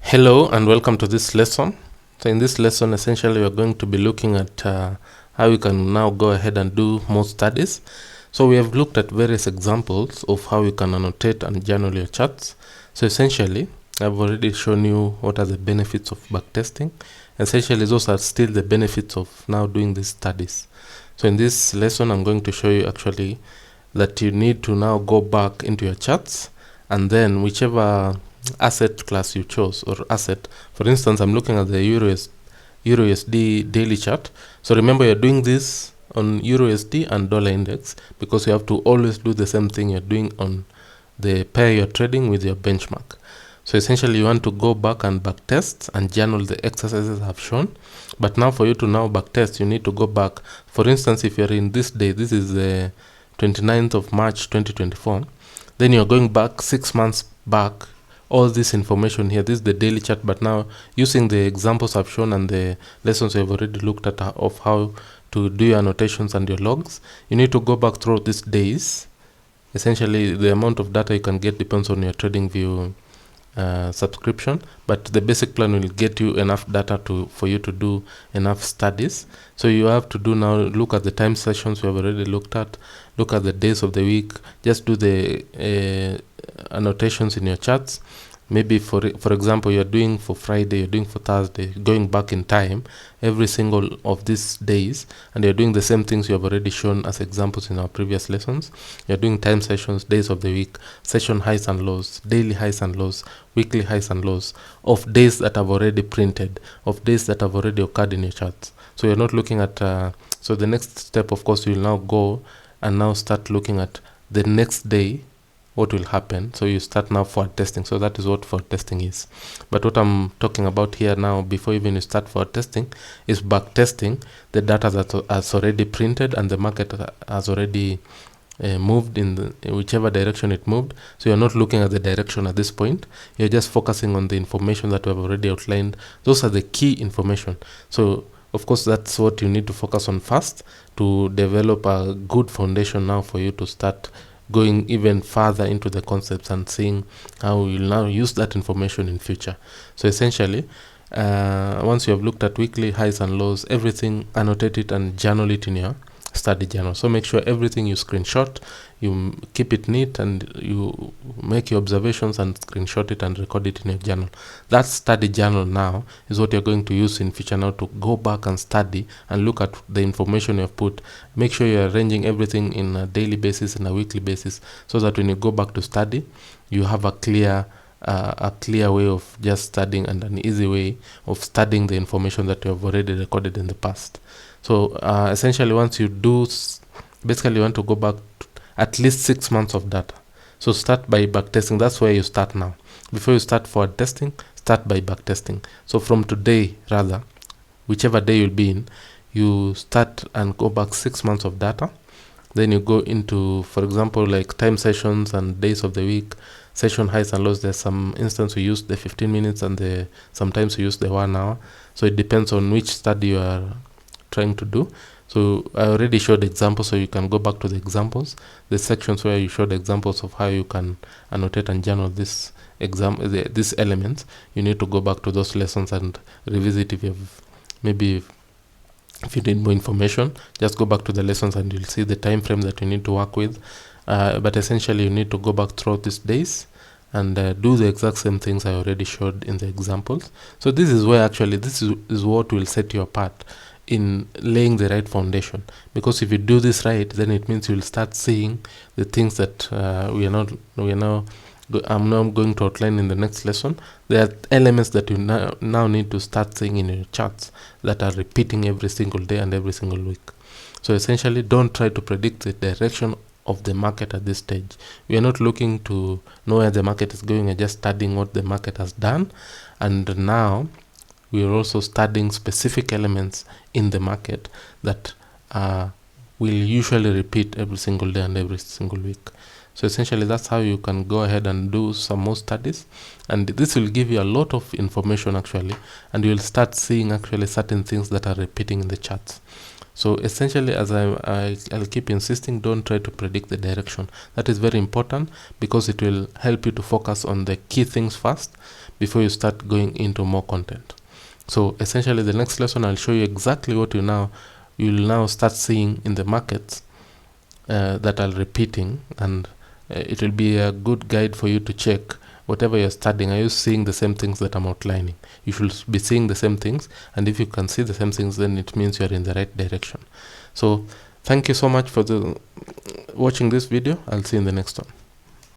Hello and welcome to this lesson. So in this lesson, essentially, we are going to be looking at how you can now go ahead and do more studies. So we have looked at various examples of how you can annotate and journal your charts. So essentially, I've already shown you what are the benefits of backtesting. Essentially, those are still the benefits of now doing these studies. So in this lesson, I'm going to show you actually that you need to now go back into your charts, and then whichever asset class you chose or asset, for instance, I'm looking at the Euro USD daily chart. So remember, you're doing this on Euro USD and dollar index because you have to always do the same thing you're doing on the pair you're trading with your benchmark. So essentially, you want to go back and backtest and journal the exercises I've shown. But now for you to now backtest, you need to go back. For instance, if you're in this day, this is the 29th of March 2024, then you're going back 6 months back. All this information here, this is the daily chart, but now using the examples I've shown and the lessons we've already looked at of how to do your annotations and your logs, you need to go back through these days. Essentially, the amount of data you can get depends on your TradingView subscription, but the basic plan will get you enough data for you to do enough studies. So you have to do now, look at the time sessions we have already looked at, look at the days of the week, just do the annotations in your charts. Maybe for example, you're doing for Friday, you're doing for Thursday, going back in time every single of these days, and you're doing the same things you have already shown as examples in our previous lessons. You're doing time sessions, days of the week, session highs and lows, daily highs and lows, weekly highs and lows of days that have already printed, of days that have already occurred in your charts. So you're not looking at so the next step, of course, you'll now go and now start looking at the next day what will happen. So you start now forward testing. So that is what forward testing is. But what I'm talking about here now, before even you start forward testing, is back testing the data that has already printed and the market has already moved in whichever direction it moved. So you're not looking at the direction at this point. You're just focusing on the information that we have already outlined. Those are the key information. So of course, that's what you need to focus on first to develop a good foundation now for you to start going even further into the concepts and seeing how you'll now use that information in future. So essentially, once you have looked at weekly highs and lows, everything, annotate it and journal it in your study journal. So make sure everything you screenshot, you keep it neat, and you make your observations and screenshot it and record it in your journal. That study journal now is what you're going to use in future now to go back and study and look at the information you've put. Make sure you're arranging everything in a daily basis and a weekly basis so that when you go back to study, you have a clear way of just studying and an easy way of studying the information that you have already recorded in the past. So essentially, once you do, basically you want to go back to at least 6 months of data. So start by backtesting. That's where you start now. Before you start forward testing, start by backtesting. So from today, rather, whichever day you'll be in, you start and go back 6 months of data. Then you go into, for example, like time sessions and days of the week, session highs and lows. There's some instance we use the 15 minutes and sometimes we use the 1 hour. So it depends on which study you are trying to do. So I already showed examples, so you can go back to the examples, the sections where you showed examples of how you can annotate and journal these elements. You need to go back to those lessons and revisit if you need more information. Just go back to the lessons and you'll see the time frame that you need to work with. But essentially, you need to go back throughout these days and do the exact same things I already showed in the examples. So this is where actually this is what will set you apart in laying the right foundation, because if you do this right, then it means you'll start seeing the things that I'm now going to outline in the next lesson. There are elements that you now need to start seeing in your charts that are repeating every single day and every single week. So essentially, don't try to predict the direction of the market at this stage. We are not looking to know where the market is going, we're just studying what the market has done, and now we are also studying specific elements in the market that will usually repeat every single day and every single week. So essentially, that's how you can go ahead and do some more studies, and this will give you a lot of information actually, and you'll start seeing actually certain things that are repeating in the charts. So essentially, as I'll keep insisting, don't try to predict the direction. That is very important because it will help you to focus on the key things first, before you start going into more content. So essentially, the next lesson I'll show you exactly what you'll now start seeing in the markets that are repeating, and it will be a good guide for you to check whatever you're studying. Are you seeing the same things that I'm outlining? You should be seeing the same things, and if you can see the same things, then it means you're in the right direction. So thank you so much for watching this video. I'll see you in the next one.